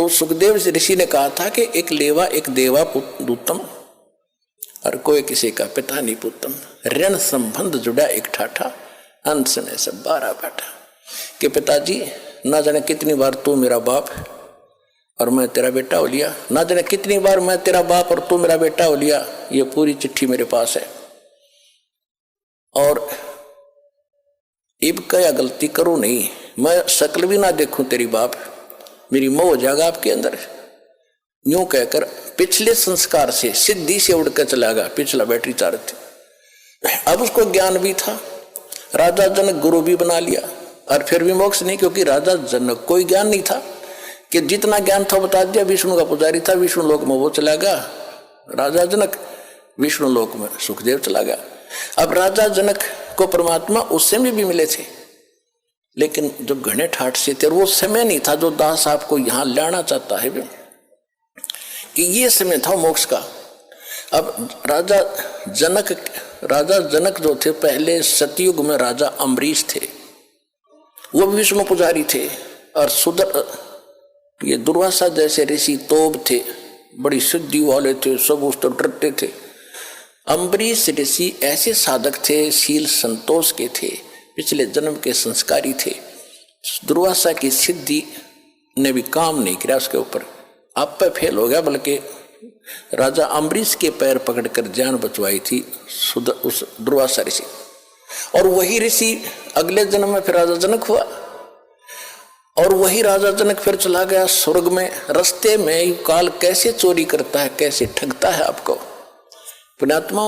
तो सुखदेव ऋषि ने कहा था कि एक लेवा एक देवा दूतम, और कोई किसी का पिता नहीं पुतम। ऋण संबंध जुड़ा एक ठाठा, अंश में सब 12 बाटा। कि पिताजी ना जाने कितनी बार तू मेरा बाप और मैं तेरा बेटा हो लिया, ना जाने कितनी बार मैं तेरा बाप और तू मेरा बेटा हो लिया। ये पूरी चिट्ठी मेरे पास है, और इब क्या गलती करूं नहीं, मैं शक्ल भी ना देखूं तेरी बाप, मेरी मोह हो जाएगा आपके अंदर। यूं कहकर पिछले संस्कार से सिद्धि से उड़कर चला गया। पिछला बैटरी चार्ज थी। अब उसको ज्ञान भी था, राजा जनक गुरु भी बना लिया, और फिर भी मोक्ष नहीं, क्योंकि राजा जनक कोई ज्ञान नहीं था कि जितना ज्ञान था बता दिया। विष्णु का पुजारी था, विष्णु लोक में वो चला गया राजा जनक, विष्णु लोक में सुखदेव चला गया। अब राजा जनक को परमात्मा उस समय भी मिले थे, लेकिन जब घने ठाठ से थे, और वो समय नहीं था जो दास आपको यहां लाना चाहता है कि ये समय था मोक्ष का। अब राजा जनक जो थे पहले सतयुग में राजा अम्बरीश थे, वो भी विष्णु पुजारी थे, और ये दुर्वासा जैसे ऋषि तोब थे, बड़ी सिद्धि वाले थे, सब उस तरह डरते थे। अम्बरीश ऋषि ऐसे साधक थे, शील संतोष के थे, पिछले जन्म के संस्कारी थे। दुर्वासा की सिद्धि ने भी काम नहीं किया उसके ऊपर, आप पे फेल हो गया, बल्कि राजा अम्बरीश के पैर पकड़कर जान बचवाई थी उस दुर्वासा ऋषि। और वही ऋषि अगले जन्म में फिर राजा जनक हुआ, और वही राजा जनक फिर चला गया स्वर्ग में। रास्ते में काल कैसे चोरी करता है, कैसे ठगता है आपको। पुण्यात्मा,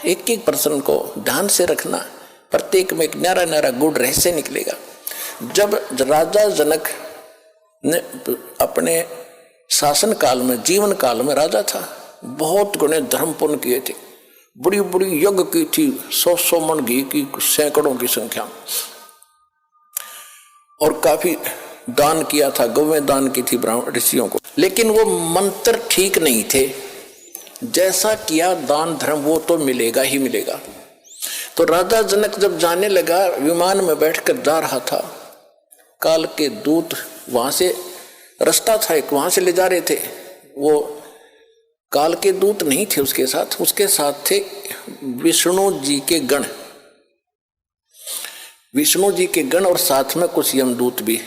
एक एक प्रश्न को ध्यान से रखना, प्रत्येक में एक न्यारा न्यारा गुड़ रहस्य निकलेगा। जब राजा जनक ने अपने शासन काल में, जीवन काल में राजा था, बहुत गुणे धर्म पुण्य किए थे, बड़ी बड़ी यज्ञ की थी, 100 मन घी की, सैकड़ों की संख्या, और काफी दान किया था, गौवें दान की थी ब्राह्मण ऋषियों को। लेकिन वो मंत्र ठीक नहीं थे, जैसा किया दान धर्म वो तो मिलेगा ही मिलेगा। तो राजा जनक जब जाने लगा, विमान में बैठकर जा रहा था, काल के दूत वहां से, रास्ता था एक, वहां से ले जा रहे थे। वो काल के दूत नहीं थे उसके साथ थे विष्णु जी के गण, विष्णु जी के गण, और साथ में कुछ यमदूत भी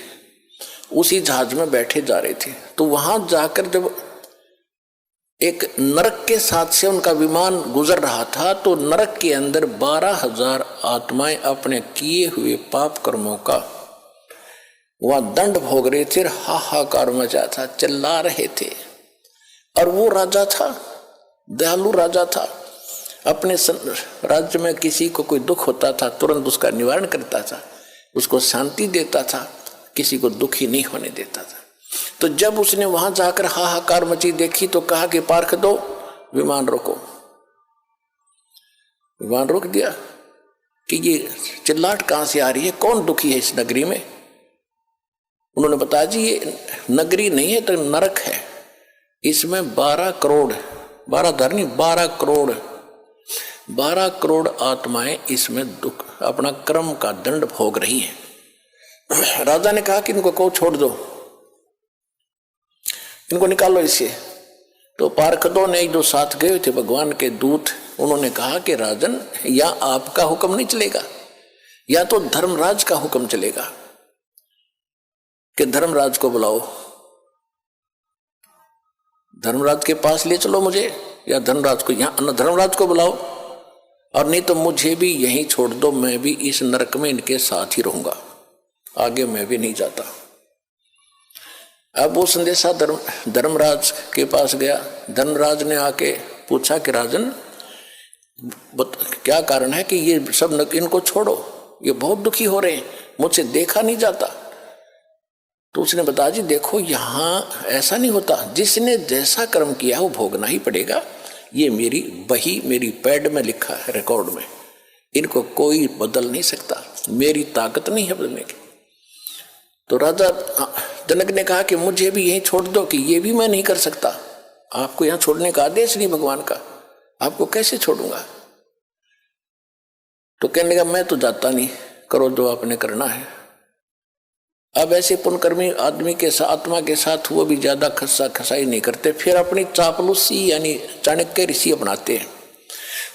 उसी जहाज में बैठे जा रहे थे। तो वहां जाकर जब एक नरक के साथ से उनका विमान गुजर रहा था, तो नरक के अंदर 12,000 आत्माएं अपने किए हुए पाप कर्मों का वहां दंड भोग रहे थे, हाहाकार मचा था, चिल्ला रहे थे। और वो राजा था, दयालु राजा था, अपने राज्य में किसी को कोई दुख होता था तुरंत उसका निवारण करता था, उसको शांति देता था, किसी को दुखी नहीं होने देता था। तो जब उसने वहां जाकर हाहाकार मची देखी, तो कहा कि पार्क दो, विमान रोको। विमान रोक दिया कि ये चिल्लाहट कहां से आ रही है, कौन दुखी है इस नगरी में। उन्होंने बताया जी ये नगरी नहीं है तो नरक है, इसमें 12 करोड़, 12 धरनी 12 करोड़ आत्माएं इसमें दुख अपना कर्म का दंड भोग रही हैं। राजा ने कहा कि इनको को छोड़ दो, इनको निकालो इससे। तो पार्षदों ने जो साथ गए थे भगवान के दूत, उन्होंने कहा कि राजन, या आपका हुक्म नहीं चलेगा, या तो धर्मराज का हुक्म चलेगा कि धर्मराज को बुलाओ, धर्मराज के पास ले चलो मुझे, या धर्मराज को यहाँ धर्मराज को बुलाओ, और नहीं तो मुझे भी यहीं छोड़ दो, मैं भी इस नरक में इनके साथ ही रहूंगा, आगे मैं भी नहीं जाता। अब वो संदेशा धर्मराज के पास गया। धर्मराज ने आके पूछा कि राजन क्या कारण है कि ये सब इनको छोड़ो, ये बहुत दुखी हो रहे हैं, मुझसे देखा नहीं जाता। तो उसने बताया जी देखो यहाँ ऐसा नहीं होता, जिसने जैसा कर्म किया वो भोगना ही पड़ेगा, ये मेरी बही, मेरी पैड में लिखा है, रिकॉर्ड में, इनको कोई बदल नहीं सकता, मेरी ताकत नहीं है बदलने की। तो राजा जनक ने कहा कि मुझे भी यहीं छोड़ दो, कि ये भी मैं नहीं कर सकता, आपको यहाँ छोड़ने का आदेश नहीं भगवान का, आपको कैसे छोड़ूंगा। तो कहने लगा मैं तो जाता नहीं, करो जो आपने करना है। अब ऐसे पुण्यकर्मी आदमी के साथ, आत्मा के साथ वो भी ज्यादा खस्सा खसाई नहीं करते, फिर अपनी चापलूसी यानी चाणक्य ऋषि अपनाते हैं।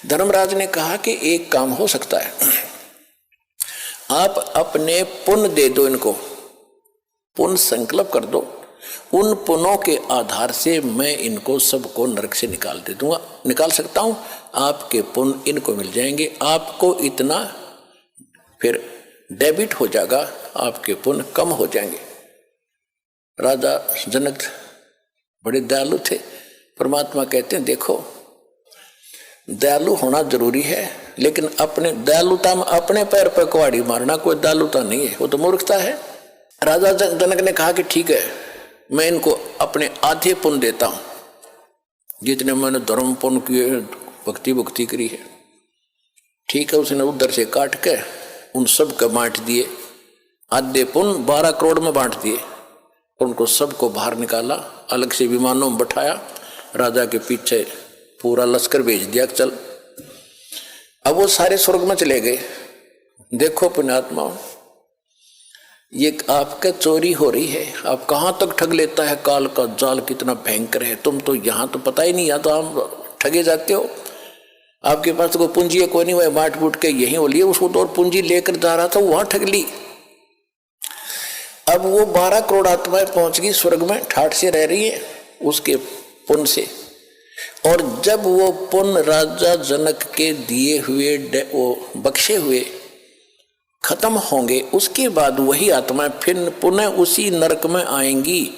धर्मराज ने कहा कि एक काम हो सकता है, आप अपने पुण्य दे दो, इनको पुण्य संकल्प कर दो, उन पुण्यों के आधार से मैं इनको सबको नरक से निकाल दे दूंगा, निकाल सकता हूं, आपके पुण्य इनको मिल जाएंगे, आपको इतना फिर डेबिट हो जाएगा, आपके पुण्य कम हो जाएंगे। राजा जनक बड़े दयालु थे। परमात्मा कहते हैं देखो दयालु होना जरूरी है, लेकिन अपने दयालुता में अपने पैर पर कुहाड़ी मारना कोई दयालुता नहीं है, वो तो मूर्खता है। राजा जनक ने कहा कि ठीक है, मैं इनको अपने आधे पुण्य देता हूं, जितने मैंने धर्म पुण्य किए, भक्ति भक्ति करी है, ठीक है। उसने उधर से काट के उन सब को बांट दिए, आधे पुण्य 12 करोड़ में बांट दिए, उनको सबको बाहर निकाला, अलग से विमानों में बैठाया, राजा के पीछे पूरा लश्कर भेज दिया, चल। अब वो सारे स्वर्ग में चले गए। देखो पुण्यात्मा, ये आपका चोरी हो रही है, आप कहां तक ठग लेता है, काल का जाल कितना भयंकर है, तुम तो यहां तो पता ही नहीं, या तो आप ठगे जाते हो, आपके पास तो कोई पूंजी है कोई नहीं, वह बांट बूट के यहीं हो लिए, उसको तो और पूंजी लेकर जा रहा था, वहां ठग ली। अब वो 12 करोड़ आत्माएं पहुंच गई स्वर्ग में, ठाठ से रह रही है उसके पुण्य से। और जब वो पुण्य राजा जनक के दिए हुए वो बख्शे हुए खत्म होंगे, उसके बाद वही आत्माएं फिर पुनः उसी नरक में आएंगी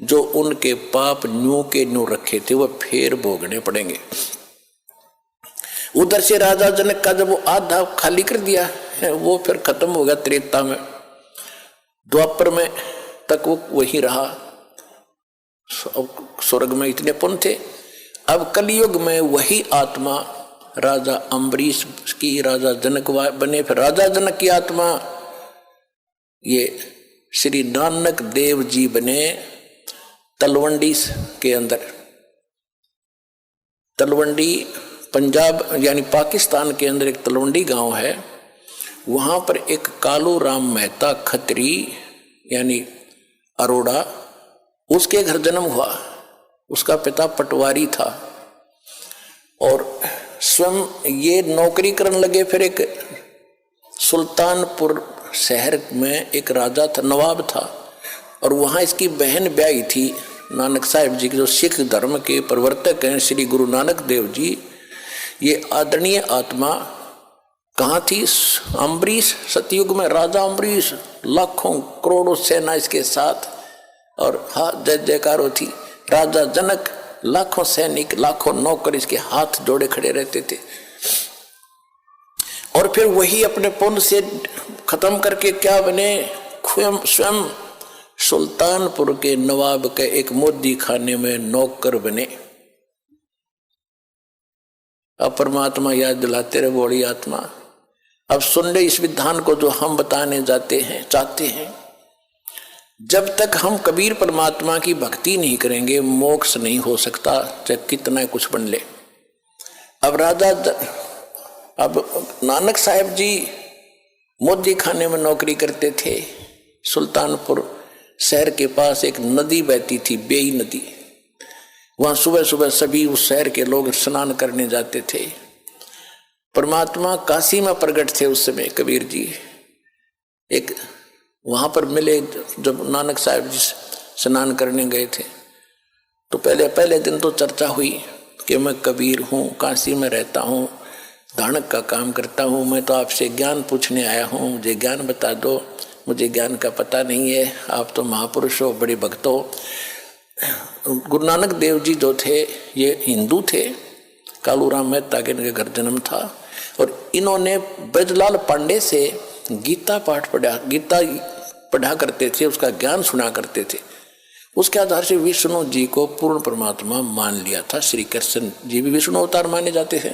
जो उनके पाप न्यू के न्यू रखे थे, वो फिर भोगने पड़ेंगे। उधर से राजा जनक का जब वो आधा खाली कर दिया है, वो फिर खत्म हो गया त्रेता में, द्वापर में तक वो वही रहा, स्वर्ग में इतने पुण्य थे। अब कलयुग में वही आत्मा राजा अम्बरीश की, राजा जनक बने, फिर राजा जनक की आत्मा ये श्री नानक देव जी बने तलवंडी के अंदर। तलवंडी पंजाब यानी पाकिस्तान के अंदर एक तलवंडी गांव है, वहां पर एक कालू राम मेहता खत्री यानी अरोड़ा, उसके घर जन्म हुआ। उसका पिता पटवारी था और स्वयं ये नौकरी करने लगे। फिर एक सुल्तानपुर शहर में एक राजा था, नवाब था, और वहाँ इसकी बहन ब्याही थी नानक साहिब जी के, जो सिख धर्म के प्रवर्तक हैं श्री गुरु नानक देव जी। ये आदरणीय आत्मा कहाँ थी? अम्बरीश, सतयुग में राजा अम्बरीश, लाखों करोड़ों सेना इसके साथ, और हाँ जय जयकार होती। राजा जनक, लाखों सैनिक, लाखों नौकर इसके हाथ जोड़े खड़े रहते थे। और फिर वही अपने पुण्य से खत्म करके क्या बने? स्वयं सुल्तानपुर के नवाब के एक मोदी खाने में नौकर बने। अब परमात्मा याद दिलाते रहे बड़ी आत्मा। अब सुन ले इस विधान को जो हम बताने जाते हैं, चाहते हैं। जब तक हम कबीर परमात्मा की भक्ति नहीं करेंगे, मोक्ष नहीं हो सकता, चाहे कितना कुछ बन ले। अब नानक साहिब जी मोदी खाने में नौकरी करते थे। सुल्तानपुर शहर के पास एक नदी बहती थी, बेई नदी। वहां सुबह सुबह सभी उस शहर के लोग स्नान करने जाते थे। परमात्मा काशी में प्रकट थे उस समय कबीर जी। एक वहां पर मिले, जब नानक साहिब जी स्नान करने गए थे तो पहले दिन तो चर्चा हुई कि मैं कबीर हूँ, काशी में रहता हूँ, धानक का काम करता हूँ, मैं तो आपसे ज्ञान पूछने आया हूँ, मुझे ज्ञान बता दो, मुझे ज्ञान का पता नहीं है, आप तो महापुरुष हो, बड़े भक्त हो। गुरु नानक देव जी जो थे ये हिंदू थे, कालूराम मेहता के इनके घर जन्म था, और इन्होंने ब्रजलाल पांडे से गीता पाठ पढ़ा, गीता पढ़ा करते थे, उसका ज्ञान सुना करते थे। उसके आधार से विष्णु जी को पूर्ण परमात्मा मान लिया था। श्री कृष्ण जी भी विष्णु अवतार माने जाते हैं।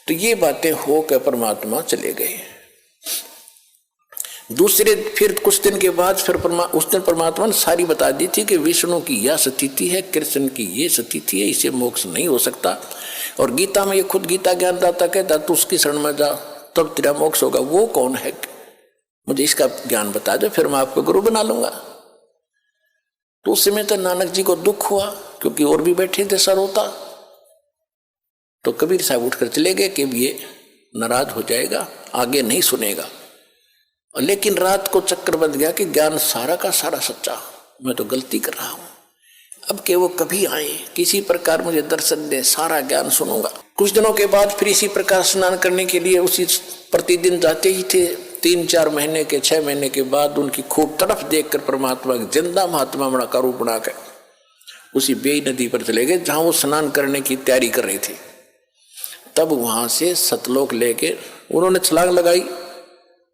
तो ये बातें हो कर परमात्मा चले गए। फिर कुछ दिन के बाद फिर उस दिन परमात्मा ने सारी बता दी थी कि विष्णु की यह स्थिति है, कृष्ण की ये स्थिति है, इसे मोक्ष नहीं हो सकता। और गीता में ये खुद गीता ज्ञानदाता कहता तू उसकी शरण में जा तब तेरा मोक्ष होगा। वो कौन है? मुझे इसका ज्ञान बता दो, फिर मैं आपको गुरु बना लूंगा। तो उस समय तो नानक जी को दुख हुआ, क्योंकि और भी बैठे थे सरोता। तो कबीर साहब उठकर चले गए कि ये नाराज हो जाएगा, आगे नहीं सुनेगा। लेकिन रात को चक्कर बंध गया कि ज्ञान सारा का सारा सच्चा, मैं तो गलती कर रहा हूं। अब के वो कभी आए, किसी प्रकार मुझे दर्शन दे, सारा ज्ञान सुनूंगा। कुछ दिनों के बाद फिर इसी प्रकार स्नान करने के लिए उसी प्रतिदिन जाते ही थे। 3-4 महीने के 6 महीने के बाद उनकी खूब तड़फ देखकर परमात्मा जिंदा महात्मा बड़ा का रूप बनाकर उसी बेई नदी पर चले गए, जहां वो स्नान करने की तैयारी कर रही थी। तब वहां से सतलोक लेके उन्होंने छलांग लगाई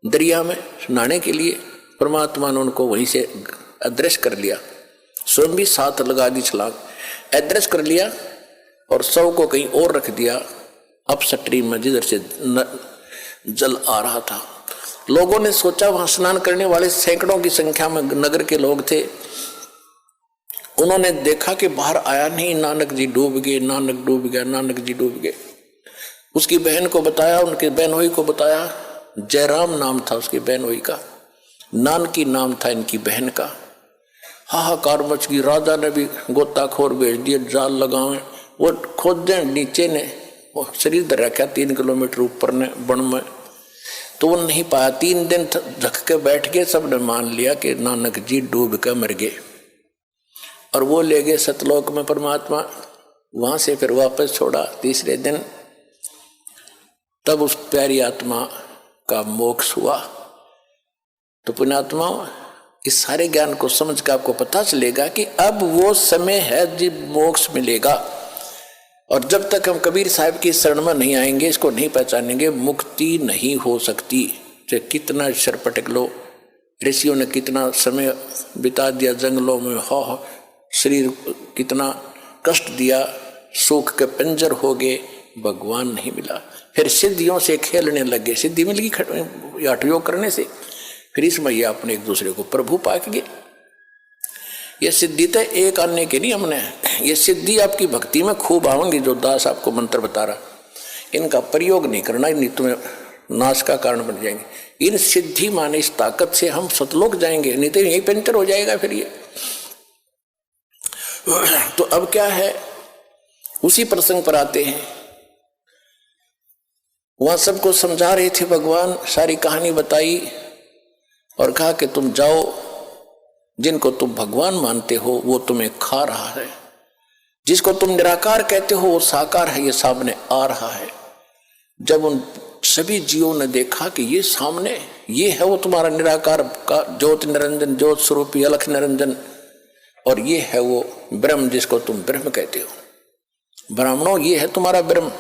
दरिया में नहाने के लिए। परमात्मा ने उनको वहीं से अदृश्य कर लिया, स्वयं भी साथ लगा दी छलांग, अदृश्य कर लिया और शव को कहीं और रख दिया अपस्ट्रीम में, जिधर से जल आ रहा था। लोगों ने सोचा, वहां स्नान करने वाले सैकड़ों की संख्या में नगर के लोग थे। उन्होंने देखा कि बाहर आया नहीं, नानक जी डूब गए, नानक डूब गया, नानक जी डूब गए। उसकी बहन को बताया, उनके बहनोई को बताया। जयराम नाम था उसकी बहनोई का, नानकी नाम था इनकी बहन का। हाहाकार मच गई। राजा ने भी गोताखोर भेज दिए, जाल लगावे। वो खोदे नीचे ने, वो शरीर धर रखा 3 किलोमीटर ऊपर ने बन में, तो वो नहीं पाया। 3 दिन झक के बैठ गए। सबने मान लिया कि नानक जी डूब के मर गए और वो ले गए सतलोक में परमात्मा। वहां से फिर वापस छोड़ा 3रे दिन। तब उस प्यारी आत्मा का मोक्ष हुआ। तो पुण्यात्मा, इस सारे ज्ञान को समझ कर आपको पता चलेगा कि अब वो समय है जब मोक्ष मिलेगा। और जब तक हम कबीर साहब की शरण में नहीं आएंगे, इसको नहीं पहचानेंगे, मुक्ति नहीं हो सकती। चाहे कितना शर पटक लो, ऋषियों ने कितना समय बिता दिया जंगलों में, हो शरीर कितना कष्ट दिया, सुख के पंजर हो गए, भगवान नहीं मिला। फिर सिद्धियों से खेलने लगे, सिद्धि मिल गई हठ योग करने से। फिर इसमें ये अपने एक दूसरे को प्रभु पाक गए। ये सिद्धि तो एक आने के नहीं, हमने ये सिद्धि आपकी भक्ति में खूब आवेंगी। जो दास आपको मंत्र बता रहा, इनका प्रयोग नहीं करना, नहीं तुम्हें नाश का कारण बन जाएंगे। इन सिद्धि माने इस ताकत से हम सतलोक जाएंगे, नहीं तो यही पंचर हो जाएगा फिर ये। तो अब क्या है, उसी प्रसंग पर आते हैं। वहां सबको समझा रहे थे भगवान, सारी कहानी बताई और कहा कि तुम जाओ, जिनको तुम भगवान मानते हो वो तुम्हें खा रहा है, जिसको तुम निराकार कहते हो वो साकार है, ये सामने आ रहा है। जब उन सभी जीवों ने देखा कि ये सामने, ये है वो तुम्हारा निराकार का ज्योति निरंजन, ज्योत स्वरूपी अलख निरंजन, और ये है वो ब्रह्म जिसको तुम ब्रह्म कहते हो। ब्राह्मणों, ये है तुम्हारा ब्रह्म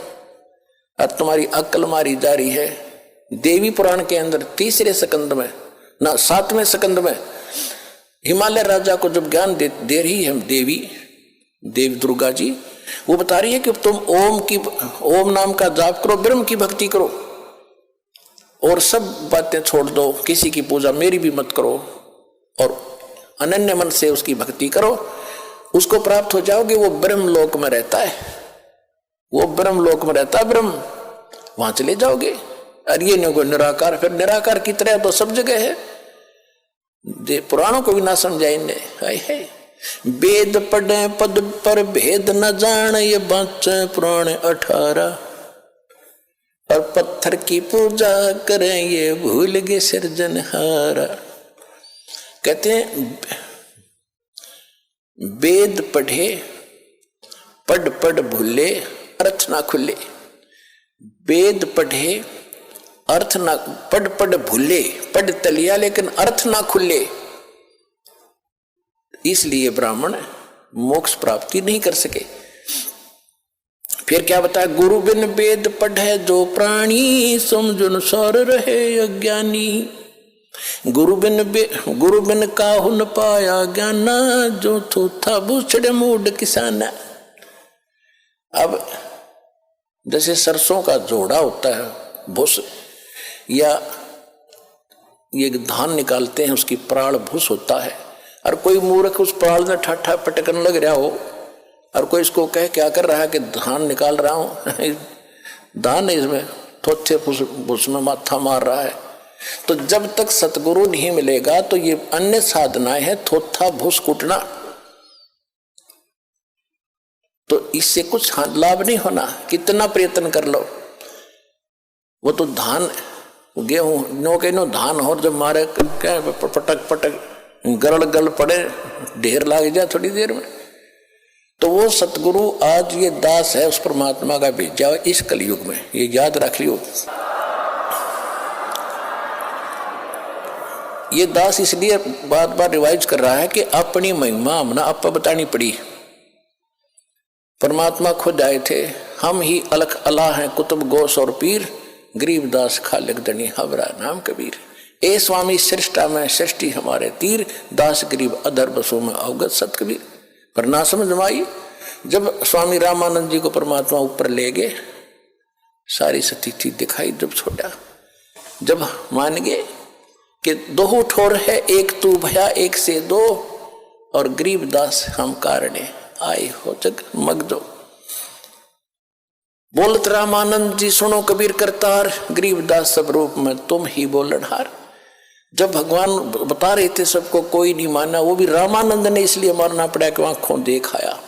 और तुम्हारी अक्ल मारी जा रही है। देवी पुराण के अंदर 3रे स्कंद में, ना 7वें स्कंद में, हिमालय राजा को जब ज्ञान दे रही है देवी दुर्गा जी, वो बता रही है कि तुम ओम नाम का जाप करो, ब्रह्म की भक्ति करो और सब बातें छोड़ दो, किसी की पूजा मेरी भी मत करो और अनन्य मन से उसकी भक्ति करो, उसको प्राप्त हो जाओगे। वो ब्रह्म लोक में रहता है, वो ब्रह्म लोक में रहता है ब्रह्म, वहां चले जाओगे। और ये नहीं कोई निराकार, फिर निराकार की तरह तो सब जगह है। पुराणों को भी ना समझाएंगे। वेद पढ़े पद पर भेद न जान, ये बाँचे पुराण 18, और पत्थर की पूजा करें ये भूल गए सिरजनहारा। कहते हैं वेद पढ़े पढ़ भूले अर्थ ना खुले। वेद पढ़े अर्थ ना, पढ़ भूले, पढ़ तलिया लेकिन अर्थ ना खुले, इसलिए ब्राह्मण मोक्ष प्राप्ति नहीं कर सके। फिर क्या बताया, गुरु बिन वेद पढ़े जो प्राणी, समझुन सौर रहे अज्ञानी। गुरु बिन काहु न पाया ज्ञाना, जो थोथा बूछड़े मूड किसाना। अब जैसे सरसों का जोड़ा होता है भूस, या ये धान निकालते हैं उसकी प्राण भूस होता है, और कोई मूर्ख उस प्राण में ठाठा पटकन लग रहा हो और कोई इसको कहे क्या कर रहा है कि धान निकाल रहा हूं धान है इसमें, थोथे भूस में माथा मार रहा है, तो जब तक सतगुरु नहीं मिलेगा तो ये अन्य साधनाएं हैं, थोथा भूस कुटना, तो इससे कुछ लाभ नहीं होना, कितना प्रयत्न कर लो। वो तो धान गेहूं नो के नो धान हो, जब मारे क्या पटक पटक गरड़ गल पड़े, ढेर लाग जाए थोड़ी देर में। तो वो सतगुरु आज ये दास है उस परमात्मा का भेजा इस कलयुग में, ये याद रख लियो। ये दास इसलिए बार बार रिवाइज कर रहा है कि अपनी महिमा हमने आपको बतानी पड़ी। परमात्मा खुद आए थे, हम ही अलख अल्लाह हैं कुतुब गोस और पीर, गरीबदास खालिक दनी हवरा नाम कबीर। ए स्वामी सृष्टा में सृष्टि हमारे तीर, दास गरीब अधर बसों में अवगत सत कबीर। पर ना समझ में आई, जब स्वामी रामानंद जी को परमात्मा ऊपर ले गए, सारी स्थिति दिखाई जब छोड़ा, जब मान गए कि दो ठोर है एक तू भया एक से दो, और गरीबदास हम कारणे आए हो जग मगदो। बोलत रामानंद जी सुनो कबीर करतार, गरीबदास सब रूप में तुम ही बोलनहार। जब भगवान बता रहे थे सबको, कोई नहीं माना, वो भी रामानंद ने इसलिए मारना पड़ा कि आंखों देखाया।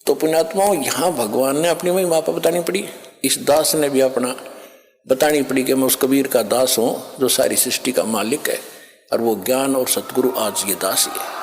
तो पुण्यात्माओं, यहां भगवान ने अपनी महिमा बतानी पड़ी, इस दास ने भी अपना बतानी पड़ी कि मैं उस कबीर का दास हूं जो सारी सृष्टि का मालिक है, और वो ज्ञान और सतगुरु आज ये दास ही है।